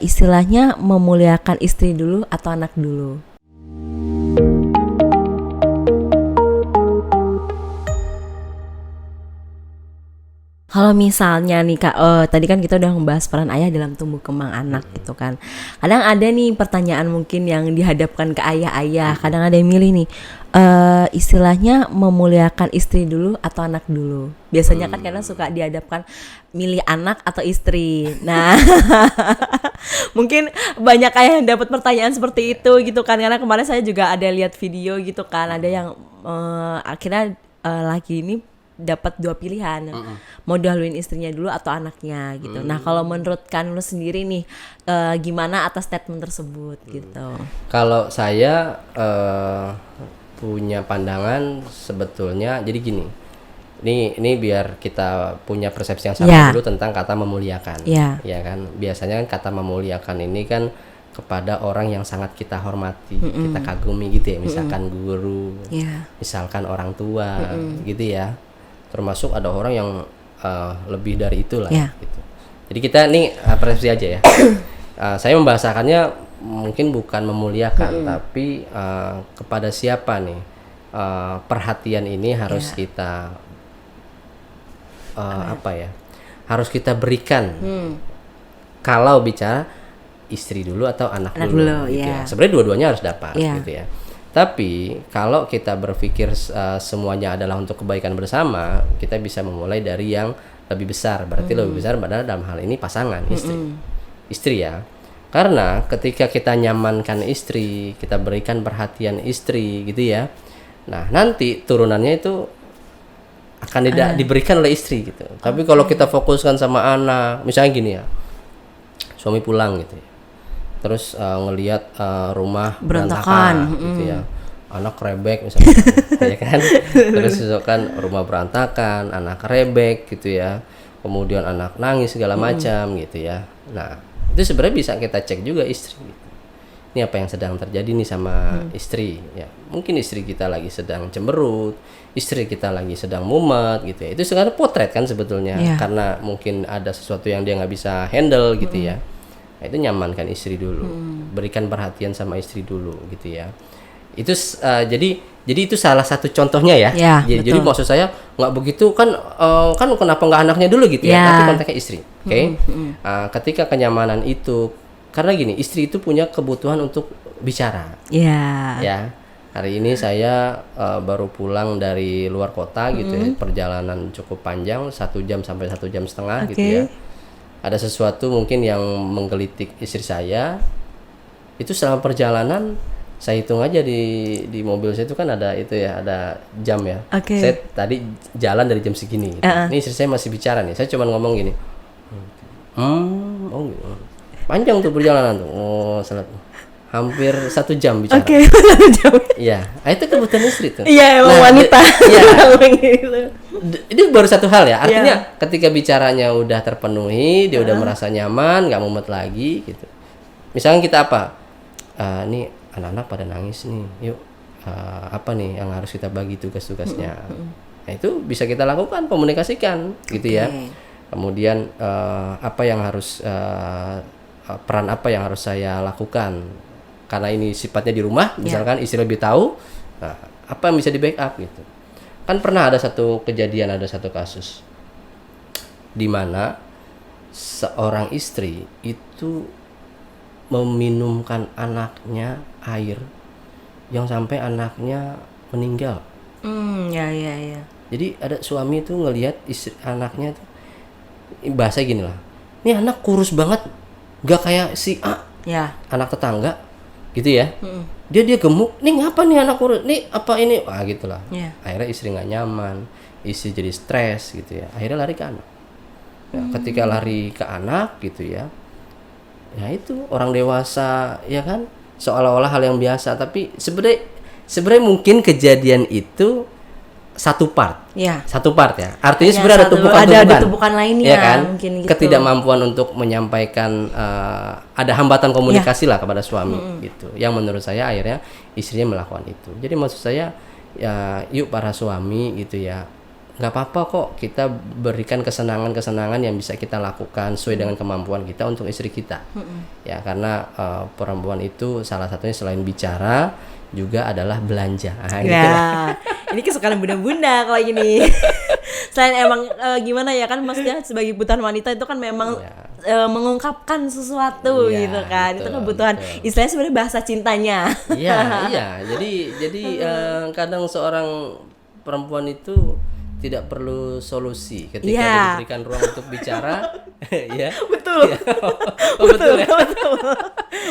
istilahnya memuliakan istri dulu atau anak dulu? Kalau misalnya nih Kak, tadi kan kita udah membahas peran ayah dalam tumbuh kembang anak gitu kan. Kadang ada nih pertanyaan mungkin yang dihadapkan ke ayah-ayah. Kadang ada yang milih nih, istilahnya memuliakan istri dulu atau anak dulu. Biasanya kan kadang suka dihadapkan milih anak atau istri. Nah, mungkin banyak ayah yang dapat pertanyaan seperti itu gitu kan. Karena kemarin saya juga ada lihat video gitu kan. Ada yang akhirnya laki ini dapat dua pilihan, mau dahuluin istrinya dulu atau anaknya gitu. Nah kalau menurut Kanul sendiri nih, gimana atas statement tersebut gitu? Kalau saya punya pandangan sebetulnya, jadi gini, ini biar kita punya persepsi yang sama dulu tentang kata memuliakan, ya kan. Biasanya kan kata memuliakan ini kan kepada orang yang sangat kita hormati, kita kagumi gitu ya, misalkan guru, misalkan orang tua, gitu ya. Termasuk ada orang yang lebih dari itulah gitu. Jadi kita nih persepsi aja ya. Saya membahasakannya mungkin bukan memuliakan, tapi kepada siapa nih perhatian ini harus kita harus kita berikan. Kalau bicara istri dulu atau anak dulu gitu ya. Sebenarnya dua-duanya harus dapat gitu ya. Tapi kalau kita berpikir semuanya adalah untuk kebaikan bersama, kita bisa memulai dari yang lebih besar. Berarti lebih besar adalah dalam hal ini pasangan, istri ya. Karena ketika kita nyamankan istri, kita berikan perhatian istri gitu ya. Nah nanti turunannya itu akan diberikan oleh istri gitu. Tapi kalau kita fokuskan sama anak, misalnya gini ya, suami pulang gitu ya, terus ngelihat rumah berantakan gitu ya, anak rebek misalnya ya kan, terus misalkan rumah berantakan, anak rebek gitu ya, kemudian anak nangis segala macam gitu ya. Nah itu sebenarnya bisa kita cek juga istri gitu. Ini apa yang sedang terjadi nih sama istri ya. Mungkin istri kita lagi sedang cemberut, istri kita lagi sedang mumet gitu ya. Itu sekarang potret kan sebetulnya, karena mungkin ada sesuatu yang dia nggak bisa handle gitu ya. Nah, itu nyamankan istri dulu, berikan perhatian sama istri dulu gitu ya. Itu jadi itu salah satu contohnya ya. Jadi maksud saya nggak begitu kan, kan kenapa nggak anaknya dulu gitu ya? Tapi konteksnya istri, oke? Ketika kenyamanan itu, karena gini, istri itu punya kebutuhan untuk bicara. Ya, hari ini saya baru pulang dari luar kota gitu ya, perjalanan cukup panjang, 1 jam sampai 1,5 jam gitu ya. Ada sesuatu mungkin yang menggelitik istri saya. Itu selama perjalanan saya hitung aja di mobil saya itu kan ada itu ya, ada jam ya. Saya tadi jalan dari jam segini gitu. Ini istri saya masih bicara nih. Saya cuma ngomong gini. Oh gitu. Panjang tuh perjalanan tuh. Oh, hampir 1 jam bicara. 1 jam. Iya, itu kebutuhan istri tuh. Iya, emang wanita. Iya. Ini baru satu hal ya. Artinya ketika bicaranya udah terpenuhi, dia udah merasa nyaman, nggak mumet lagi gitu. Misalnya kita apa? Nih anak-anak pada nangis nih. Yuk, apa nih yang harus kita bagi tugas-tugasnya? Nah, itu bisa kita lakukan, komunikasikan gitu ya. Kemudian apa yang harus peran apa yang harus saya lakukan? Karena ini sifatnya di rumah, misalkan istri lebih tahu, nah, apa yang bisa di backup gitu. Kan pernah ada satu kejadian, ada satu kasus di mana seorang istri itu meminumkan anaknya air yang sampai anaknya meninggal. Jadi ada suami itu ngelihat istri anaknya tuh, bahasa gini lah, ini anak kurus banget, gak kayak si A, anak tetangga gitu ya. Dia gemuk, nih ngapa nih anak kurus, nih apa ini, gitulah. Akhirnya istri nggak nyaman, istri jadi stres gitu ya, akhirnya lari ke anak. Ketika lari ke anak gitu ya, ya itu orang dewasa ya kan, seolah-olah hal yang biasa, tapi sebenarnya mungkin kejadian itu satu part ya. Artinya sebenarnya ada tumpukan lainnya ya kan, mungkin gitu. Ketidakmampuan untuk menyampaikan, ada hambatan komunikasi lah kepada suami gitu. Yang menurut saya akhirnya istrinya melakukan itu. Jadi maksud saya ya, yuk para suami gitu ya, nggak apa-apa kok kita berikan kesenangan-kesenangan yang bisa kita lakukan sesuai dengan kemampuan kita untuk istri kita. Ya, karena perempuan itu salah satunya selain bicara juga adalah belanja. Gitu lah. Ini kesukaan bunda-bunda kalau gini. Selain emang gimana ya kan, maksudnya sebagai kebutuhan wanita itu kan memang mengungkapkan sesuatu gitu kan. Itu kebutuhan, istilahnya sebenarnya bahasa cintanya. Iya. Jadi kadang seorang perempuan itu tidak perlu solusi ketika dia diberikan ruang untuk bicara. Ya. Betul. Betul ya.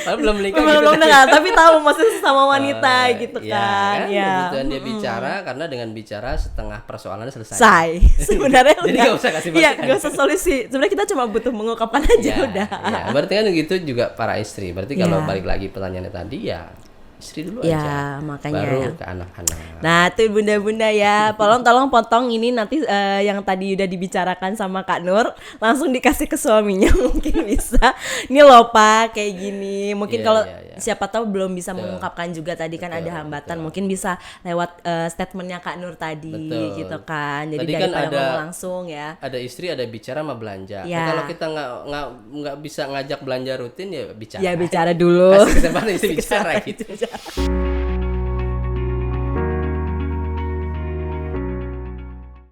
Padahal belum menikah belum dengar, tapi tahu maksudnya sesama wanita gitu kan. Kebutuhan dia bicara, karena dengan bicara setengah persoalannya selesai. Sebenarnya jadi nggak usah kasih masukan. Nggak usah solusi. Sebenarnya kita cuma butuh mengungkapkan aja udah. Ya, berarti kan gitu juga para istri. Berarti kalau balik lagi pertanyaannya tadi, ya istri dulu aja, makanya baru ke anak-anak. Nah tuh bunda-bunda ya, tolong potong ini nanti yang tadi udah dibicarakan sama Kak Nur, langsung dikasih ke suaminya mungkin bisa. Ini loh Pak kayak gini. Mungkin kalau siapa tahu belum bisa mengungkapkan juga tadi kan ada hambatan, mungkin bisa lewat statementnya Kak Nur tadi gitu kan. Jadi tadi kan ngomong langsung ya. Ada istri, ada bicara sama belanja. Kalau kita nggak bisa ngajak belanja rutin, ya bicara. Ya bicara dulu. Kasih kesempatan istri bicara gitu.